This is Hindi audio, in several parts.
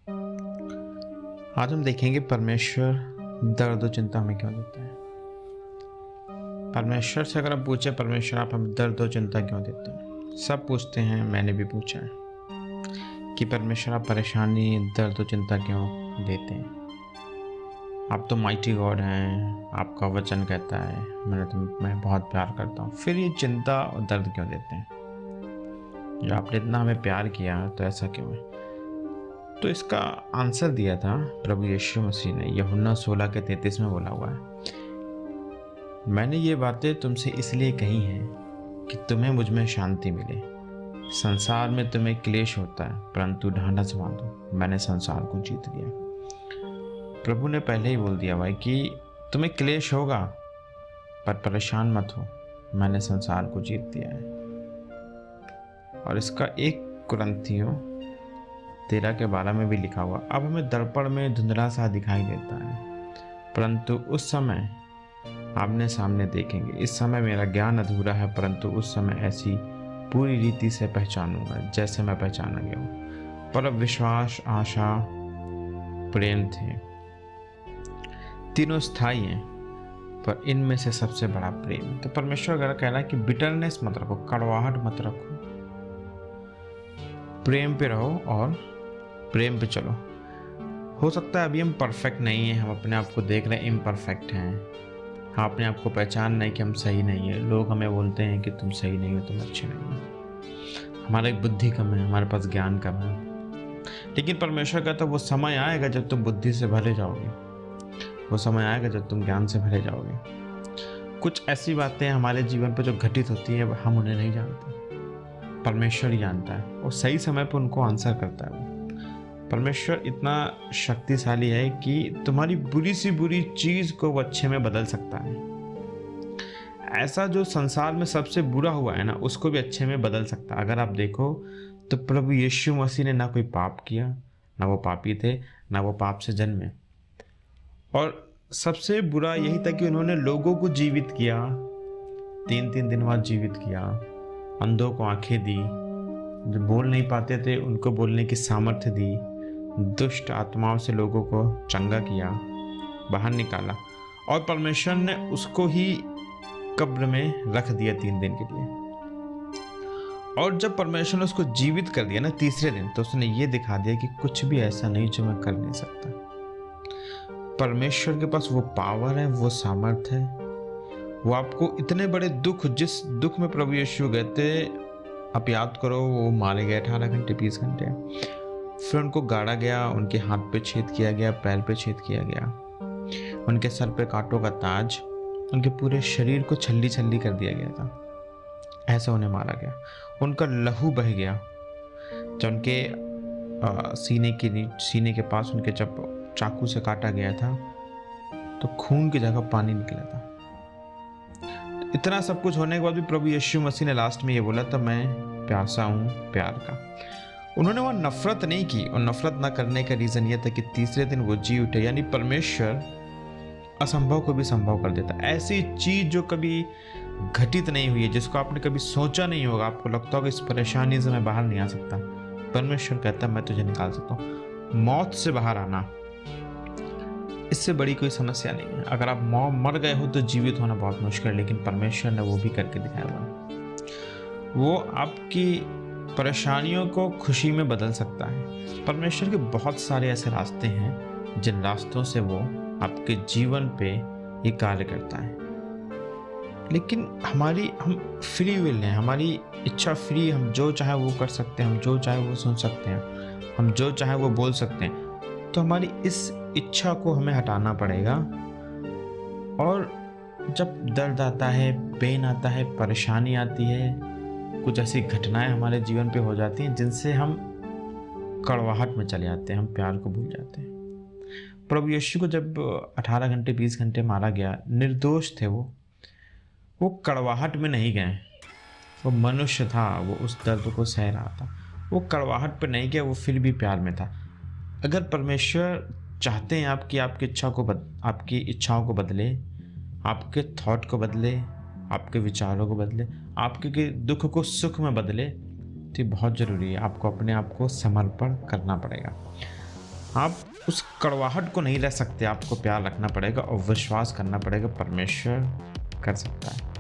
आज हम देखेंगे परमेश्वर दर्द और चिंता हमें क्यों देता है। परमेश्वर से अगर आप पूछे परमेश्वर आप हमें दर्द और चिंता क्यों देते हैं, सब पूछते हैं, मैंने भी पूछा है कि परमेश्वर आप परेशानी दर्द और चिंता क्यों देते हैं। आप तो माइटी गॉड हैं, आपका वचन कहता है मैं बहुत प्यार करता हूँ, फिर ये चिंता और दर्द क्यों देते हैं। जो आपने इतना हमें प्यार किया तो ऐसा क्यों है। तो इसका आंसर दिया था प्रभु यीशु मसीह ने। यूहन्ना 16:33 में बोला हुआ है, मैंने ये बातें तुमसे इसलिए कही हैं कि तुम्हें मुझ में शांति मिले। संसार में तुम्हें क्लेश होता है, परंतु ढांढस बांधो, मैंने संसार को जीत लिया। प्रभु ने पहले ही बोल दिया भाई कि तुम्हें क्लेश होगा पर परेशान मत हो, मैंने संसार को जीत दिया है। और इसका 1 कुरिन्थियों 13:12 में भी लिखा हुआ, अब हमें दर्पण में धुंधला सा दिखाई देता है, परंतु उस समय आमने सामने देखेंगे। इस समय मेरा ज्ञान अधूरा है, परंतु उस समय ऐसी पूरी रीति से पहचानूंगा जैसे मैं पहचाना गया हूँ। पर अब विश्वास, आशा, प्रेम थे, तीनों स्थायी हैं, पर इनमें से सबसे बड़ा प्रेम। तो परमेश्वर अगर कह रहा है कि बिटरनेस मत रखो, कड़वाहट मत रखो, प्रेम पे रहो और प्रेम पे चलो। हो सकता है अभी हम परफेक्ट नहीं हैं, हम अपने आप को देख रहे हैं इम्परफेक्ट हैं, हम अपने आप को पहचान नहीं कि हम सही नहीं है। लोग हमें बोलते हैं कि तुम सही नहीं हो, तुम अच्छे नहीं हो, हमारी बुद्धि कम है, हमारे पास ज्ञान कम है। लेकिन परमेश्वर कहता है वो समय आएगा जब तुम बुद्धि से भरे जाओगे, वो समय आएगा जब तुम ज्ञान से भरे जाओगे। कुछ ऐसी बातें हमारे जीवन पर जो घटित होती है हम उन्हें नहीं जानते, परमेश्वर ही जानता है और सही समय पर उनको आंसर करता है। परमेश्वर इतना शक्तिशाली है कि तुम्हारी बुरी सी बुरी चीज को वो अच्छे में बदल सकता है। ऐसा जो संसार में सबसे बुरा हुआ है ना, उसको भी अच्छे में बदल सकता है। अगर आप देखो तो प्रभु यीशु मसीह ने ना कोई पाप किया, ना वो पापी थे, ना वो पाप से जन्मे। और सबसे बुरा यही था कि उन्होंने लोगों को जीवित किया, 3 दिन बाद जीवित किया, अंधों को आंखें दी, जो बोल नहीं पाते थे उनको बोलने की सामर्थ्य दी, दुष्ट आत्माओं से लोगों को चंगा किया, बाहर निकाला, और परमेश्वर ने उसको ही कब्र में रख दिया 3 दिन के लिए। और जब परमेश्वर ने उसको जीवित कर दिया ना 3रे दिन, तो उसने ये दिखा दिया कि कुछ भी ऐसा नहीं जो मैं कर नहीं सकता। परमेश्वर के पास वो पावर है, वो सामर्थ है, वो आपको इतने बड़े दुख, जिस दुख में प्रभु यीशु गए थे, आप याद करो, वो मारे गए 18 घंटे 20 घंटे, फिर उनको गाड़ा गया, उनके हाथ पे छेद किया गया, पैर पे छेद किया गया, उनके सर पे कांटों का ताज, उनके पूरे शरीर को छल्ली छल्ली कर दिया गया था, ऐसा उन्हें मारा गया। उनका लहू बह गया, जब उनके सीने के पास उनके जब चाकू से काटा गया था तो खून की जगह पानी निकला था। इतना सब कुछ होने के बाद भी प्रभु यीशु मसीह ने लास्ट में ये बोला था, मैं प्यासा हूँ प्यार का। उन्होंने वहाँ नफरत नहीं की, और नफरत ना करने का रीज़न ये था कि 3रे दिन वो जी उठे। यानी परमेश्वर असंभव को भी संभव कर देता। ऐसी चीज़ जो कभी घटित नहीं हुई है, जिसको आपने कभी सोचा नहीं होगा, आपको लगता होगा इस परेशानी से मैं बाहर नहीं आ सकता, परमेश्वर कहता है मैं तुझे निकाल सकता हूँ। मौत से बाहर आना, इससे बड़ी कोई समस्या नहीं है। अगर आप मर गए हो तो जीवित होना बहुत मुश्किल है, लेकिन परमेश्वर ने वो भी करके दिखाया हुआ। वो आपकी परेशानियों को खुशी में बदल सकता है। परमेश्वर के बहुत सारे ऐसे रास्ते हैं जिन रास्तों से वो आपके जीवन पे ये कार्य करता है। लेकिन हम फ्री विल हैं, हमारी इच्छा फ्री, हम जो चाहे वो कर सकते हैं, हम जो चाहे वो सुन सकते हैं, हम जो चाहे वो बोल सकते हैं। तो हमारी इस इच्छा को हमें हटाना पड़ेगा। और जब दर्द आता है, पेन आता है, परेशानी आती है, कुछ ऐसी घटनाएं हमारे जीवन पे हो जाती हैं जिनसे हम कड़वाहट में चले जाते हैं, हम प्यार को भूल जाते हैं। प्रभु यीशु को जब 18 घंटे 20 घंटे मारा गया, निर्दोष थे वो कड़वाहट में नहीं गए। वो मनुष्य था, वो उस दर्द को सह रहा था, वो कड़वाहट पे नहीं गया, वो फिर भी प्यार में था। अगर परमेश्वर चाहते हैं आपकी आपकी इच्छाओं को बदले, आपके थॉट को बदले, आपके विचारों को बदले, आपके दुख को सुख में बदले, तो ये बहुत ज़रूरी है। आपको अपने आप को समर्पण करना पड़ेगा। आप उस कड़वाहट को नहीं रह सकते, आपको प्यार रखना पड़ेगा और विश्वास करना पड़ेगा परमेश्वर कर सकता है।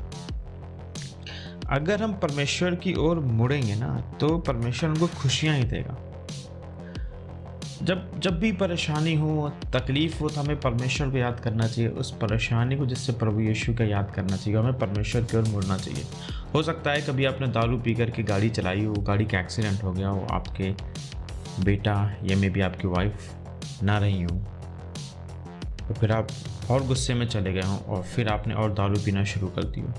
अगर हम परमेश्वर की ओर मुड़ेंगे ना तो परमेश्वर हमको खुशियां ही देगा। जब भी परेशानी हो, तकलीफ हो, तो हमें परमेश्वर को याद करना चाहिए। उस परेशानी को जिससे प्रभु यीशु का याद करना चाहिए, हमें परमेश्वर की ओर मुड़ना चाहिए। हो सकता है कभी आपने दारू पी करके गाड़ी चलाई हो, गाड़ी का एक्सीडेंट हो गया हो, आपके बेटा या मे भी आपकी वाइफ ना रही हो, तो फिर आप और गुस्से में चले गए हों और फिर आपने और दारू पीना शुरू कर दी हो।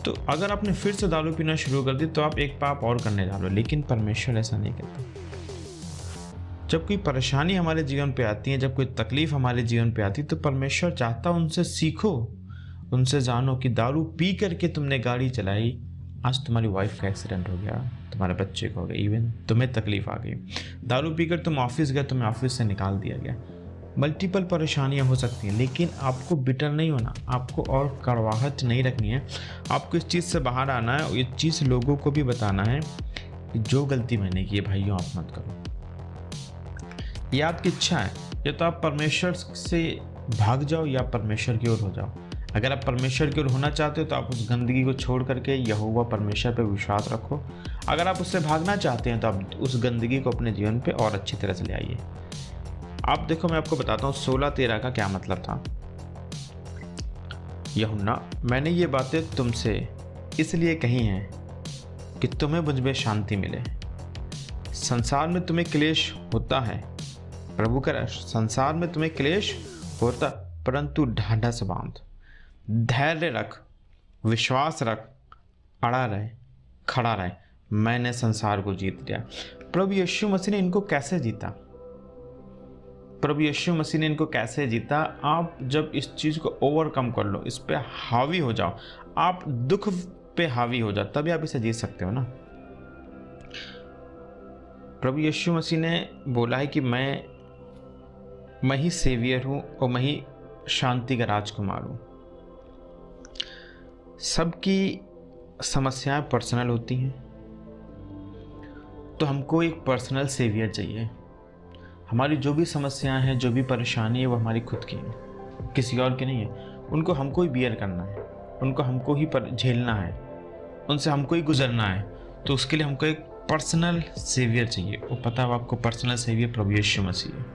तो अगर आपने फिर से दारू पीना शुरू कर दी तो आप एक पाप और करने जा रहे हो, लेकिन परमेश्वर ऐसा नहीं कहता। जब कोई परेशानी हमारे जीवन पे आती है, जब कोई तकलीफ हमारे जीवन पे आती है, तो परमेश्वर चाहता उनसे सीखो, उनसे जानो कि दारू पी करके तुमने गाड़ी चलाई, आज तुम्हारी वाइफ का एक्सीडेंट हो गया, तुम्हारे बच्चे को हो गया, इवन तुम्हें तकलीफ आ गई। दारू पीकर तुम ऑफिस गए, तुम्हें ऑफिस से निकाल दिया गया। मल्टीपल परेशानियां हो सकती हैं, लेकिन आपको बिटर नहीं होना, आपको और कड़वाहट नहीं रखनी है। आपको इस चीज़ से बाहर आना है और ये चीज़ लोगों को भी बताना है कि जो गलती मैंने की है भाइयों, आप मत करो। ये आपकी इच्छा है, या तो आप परमेश्वर से भाग जाओ या परमेश्वर की ओर हो जाओ। अगर आप परमेश्वर की ओर होना चाहते हो तो आप उस गंदगी को छोड़ करके यहोवा परमेश्वर पे विश्वास रखो। अगर आप उससे भागना चाहते हैं तो आप उस गंदगी को अपने जीवन पे और अच्छी तरह से ले आइए। आप देखो, मैं आपको बताता हूँ 16:13 का क्या मतलब था। यूहन्ना, मैंने ये बातें तुमसे इसलिए कही हैं कि तुम्हें मुझ में शांति मिले। संसार में तुम्हें क्लेश होता है, प्रभु का संसार में तुम्हें क्लेश होता, परंतु ढाढ़स बांध, धैर्य रख, विश्वास रख, अड़ा रहे, खड़ा रहे, मैंने संसार को जीत लिया। प्रभु यीशु मसीह ने इनको कैसे जीता? प्रभु यीशु मसीह ने इनको कैसे जीता? आप जब इस चीज़ को ओवरकम कर लो, इस पे हावी हो जाओ, आप दुख पे हावी हो जाओ, तभी आप इसे जीत सकते हो ना। प्रभु यीशु मसीह ने बोला है कि मैं ही सेवियर हूँ और मैं ही शांति का राजकुमार हूँ। सबकी समस्याएं पर्सनल होती हैं, तो हमको एक पर्सनल सेवियर चाहिए। हमारी जो भी समस्याएं हैं, जो भी परेशानी है, वो हमारी खुद की है, किसी और की नहीं है। उनको हमको ही बियर करना है, उनको हमको ही झेलना है, उनसे हमको ही गुजरना है। तो उसके लिए हमको एक पर्सनल सेवियर चाहिए। वो पता है आपको, पर्सनल सेवियर प्रभु यीशु मसीह है।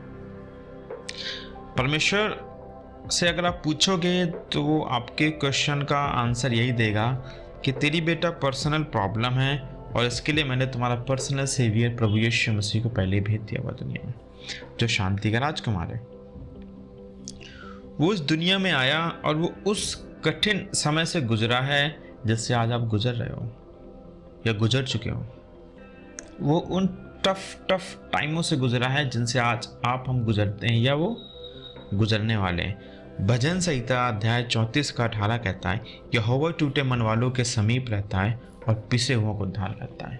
परमेश्वर से अगर आप पूछोगे तो वो आपके क्वेश्चन का आंसर यही देगा कि तेरी बेटा पर्सनल प्रॉब्लम है और इसके लिए मैंने तुम्हारा पर्सनल सेवियर प्रभु यीशु मसीह को पहले ही भेज दिया हुआ दुनिया में, जो शांति का राजकुमार है। वो इस दुनिया में आया और वो उस कठिन समय से गुजरा है जिससे आज आप गुजर रहे हो या गुजर चुके हो। वो उन टफ टाइमों से गुजरा है जिनसे आज हम गुजरते हैं या वो गुजरने वाले हैं। भजन संहिता अध्याय 34 का 18 कहता है, यहोवा टूटे मन वालों के समीप रहता है और पिसे हुओं को उद्धार करता है।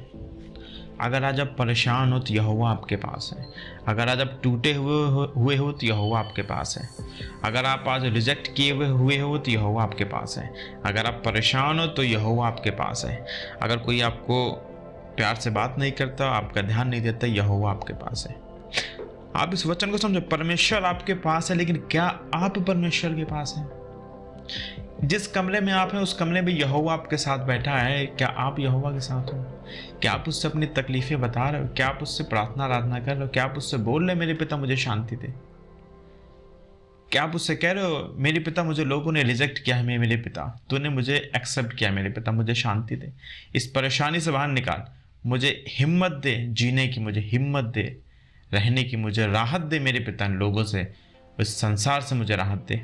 अगर आज आप परेशान हो तो यहोवा आपके पास है। अगर आज आप टूटे हुए हो तो यहोवा आपके पास है। अगर आप आज रिजेक्ट किए हुए हो तो यहोवा आपके पास है। अगर आप परेशान हो तो यहोवा आपके पास है। अगर कोई आपको प्यार से बात नहीं करता, आपका ध्यान नहीं देता, यहोवा आपके पास है। आप इस वचन को समझो, परमेश्वर आपके पास है, लेकिन क्या आप परमेश्वर के पास हैं? जिस कमरे में आप हैं उस कमरे में यहोवा आपके साथ बैठा है। क्या आप यहोवा के साथ हो? क्या आप उससे अपनी तकलीफें बता रहे हो? क्या आप उससे प्रार्थना आराधना कर रहे हो? क्या आप उससे बोल रहे हो मेरे पिता मुझे शांति दे? क्या आप उससे कह रहे हो मेरे पिता मुझे लोगों ने रिजेक्ट किया है, मेरे पिता तूने मुझे एक्सेप्ट किया, मेरे पिता मुझे शांति दे, इस परेशानी से बाहर निकाल, मुझे हिम्मत दे जीने की, मुझे हिम्मत दे रहने की, मुझे राहत दे मेरे पिता, इन लोगों से, इस संसार से मुझे राहत दे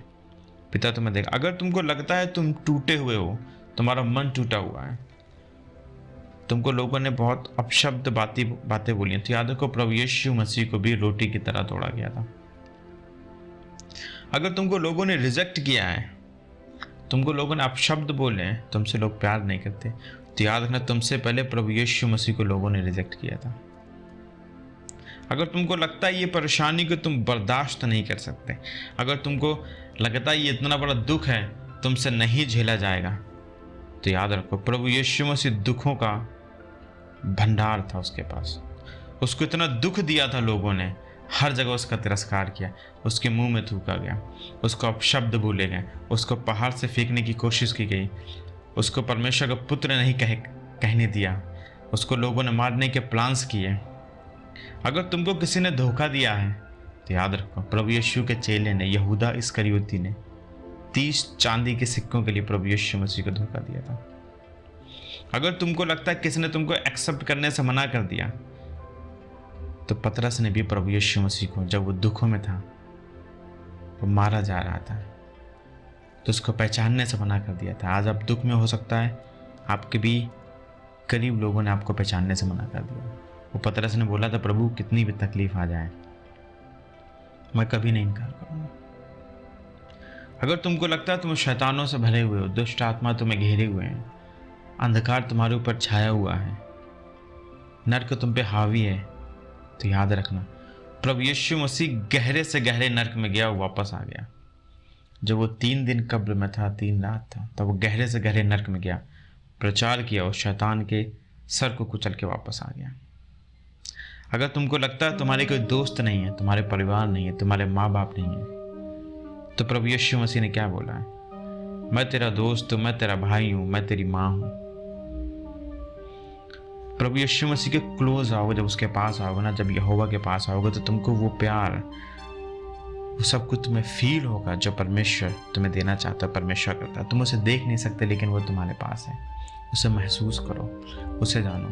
पिता। तुम्हें देख, अगर तुमको लगता है तुम टूटे हुए हो, तुम्हारा मन टूटा हुआ है, तुमको लोगों ने बहुत अपशब्द बातें बोली, तो याद रखो प्रभु यीशु मसीह को भी रोटी की तरह तोड़ा गया था। अगर तुमको लोगों ने रिजेक्ट किया है, तुमको लोगों ने अपशब्द बोले हैं, तुमसे लोग प्यार नहीं करते, तो याद रखना तुमसे पहले प्रभु यीशु मसीह को लोगों ने रिजेक्ट किया था। अगर तुमको लगता है ये परेशानी को तुम बर्दाश्त नहीं कर सकते, अगर तुमको लगता है ये इतना बड़ा दुख है तुमसे नहीं झेला जाएगा, तो याद रखो प्रभु यीशु मसीह दुखों का भंडार था उसके पास। उसको इतना दुख दिया था लोगों ने, हर जगह उसका तिरस्कार किया, उसके मुंह में थूका गया, उसको अपशब्द बोले गए, उसको पहाड़ से फेंकने की कोशिश की गई, उसको परमेश्वर का पुत्र नहीं कहने दिया, उसको लोगों ने मारने के प्लान्स किए। अगर तुमको किसी ने धोखा दिया है तो याद रखो, प्रभु यीशु के चेले ने, यहूदा इस्करियोती ने 30 चांदी के सिक्कों के लिए प्रभु यीशु मसीह को धोखा दिया था। अगर तुमको लगता है किसी ने तुमको एक्सेप्ट करने से मना कर दिया, तो पतरस ने भी प्रभु यीशु मसीह को, जब वो दुखों में था, वो मारा जा रहा था, तो उसको पहचानने से मना कर दिया था। आज आप दुख में हो सकता है आपके भी करीब लोगों ने आपको पहचानने से मना कर दिया। वो पतरस ने बोला था, प्रभु कितनी भी तकलीफ आ जाए मैं कभी नहीं इनकार करूंगा। अगर तुमको लगता है तुम शैतानों से भरे हुए हो, दुष्ट आत्मा तुम्हें घेरे हुए हैं, अंधकार तुम्हारे ऊपर छाया हुआ है, नर्क तुम पे हावी है, तो याद रखना प्रभु यीशु मसीह गहरे से गहरे नर्क में गया, वापस आ गया। जब वो 3 दिन कब्र में था, 3 रात था, तब वो गहरे से गहरे नर्क में गया, प्रचार किया और शैतान के सर को कुचल के वापस आ गया। अगर तुमको लगता है तुम्हारे कोई दोस्त नहीं है, तुम्हारे परिवार नहीं है, तुम्हारे माँ बाप नहीं है, तो प्रभु यीशु मसीह ने क्या बोला है? मैं तेरा दोस्त हूँ, मैं तेरा भाई हूँ, मैं तेरी माँ हूँ। प्रभु यीशु मसीह के क्लोज आओगे, जब उसके पास आओगे ना, जब यहोवा के पास आओगे, तो तुमको वो प्यार, वो सब कुछ तुम्हें फील होगा जो परमेश्वर तुम्हें देना चाहता है, परमेश्वर करता है। तुम उसे देख नहीं सकते, लेकिन वो तुम्हारे पास है। उसे महसूस करो, उसे जानो।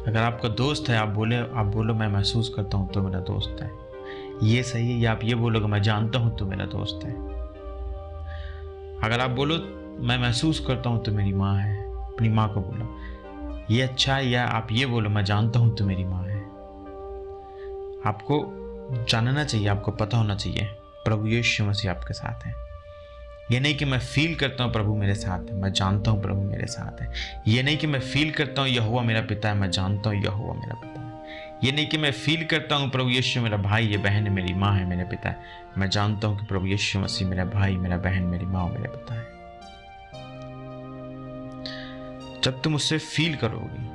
अगर आपका दोस्त है, आप बोलो मैं महसूस करता हूँ तो मेरा दोस्त है, ये सही है। या आप ये बोलोगे मैं जानता हूँ तो मेरा दोस्त है। अगर आप बोलो मैं महसूस करता हूँ तो मेरी माँ है, अपनी माँ को बोलो ये अच्छा है। या आप ये बोलो मैं जानता हूँ तो मेरी माँ है। आपको जानना चाहिए, आपको पता होना चाहिए प्रभु यीशु मसीह आपके साथ है। ये नहीं कि मैं फील करता हूँ प्रभु मेरे साथ है, मैं जानता हूँ प्रभु मेरे साथ है। ये नहीं कि मैं फील करता हूँ यहोवा मेरा पिता है, मैं जानता हूँ यहोवा मेरा पिता है। ये नहीं कि मैं फील करता हूँ प्रभु यीशु मेरा भाई है, बहन है, मेरी माँ है, मेरे पिता है। मैं जानता हूँ कि प्रभु यीशु मसीह मेरा भाई, मेरा बहन, मेरी माँ और मेरा पिता है। जब तुम उससे फील करोगे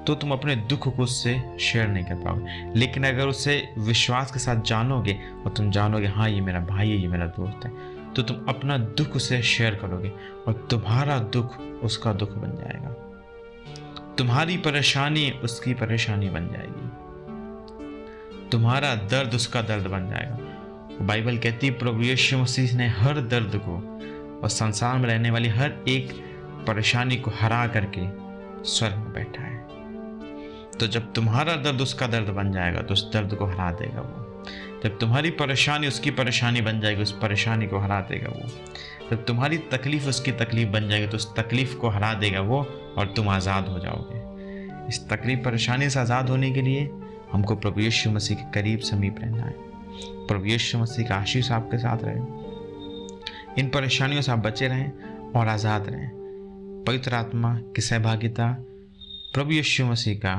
तो तुम अपने दुख को उससे शेयर नहीं कर पाओगे। लेकिन अगर उसे विश्वास के साथ जानोगे और तुम जानोगे हाँ ये मेरा भाई है, ये मेरा दोस्त है, तो तुम अपना दुख उसे शेयर करोगे और तुम्हारा दुख उसका दुख बन जाएगा, तुम्हारी परेशानी उसकी परेशानी बन जाएगी, तुम्हारा दर्द उसका दर्द बन जाएगा। बाइबल कहती है प्रभु यीशु मसीह ने हर दर्द को और संसार में रहने वाली हर एक परेशानी को हरा करके स्वर्ग में बैठा है। तो जब तुम्हारा दर्द उसका दर्द बन जाएगा तो उस दर्द को हरा देगा वो। जब तुम्हारी परेशानी उसकी परेशानी बन जाएगी, उस परेशानी को हरा देगा वो। जब तुम्हारी तकलीफ उसकी तकलीफ बन जाएगी तो उस तकलीफ को हरा देगा वो और तुम आज़ाद हो जाओगे। इस तकलीफ परेशानी से आज़ाद होने के लिए हमको प्रभु यीशु मसीह के करीब समीप रहना है। प्रभु यीशु मसीह का आशीष आपके साथ रहे, इन परेशानियों से आप बचे रहें और आज़ाद रहें। पवित्र आत्मा की सहभागिता, प्रभु यीशु मसीह का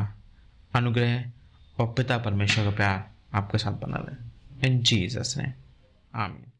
अनुग्रह और पिता परमेश्वर का प्यार आपके साथ बना रहे। इन जीसस नेम, आमीन।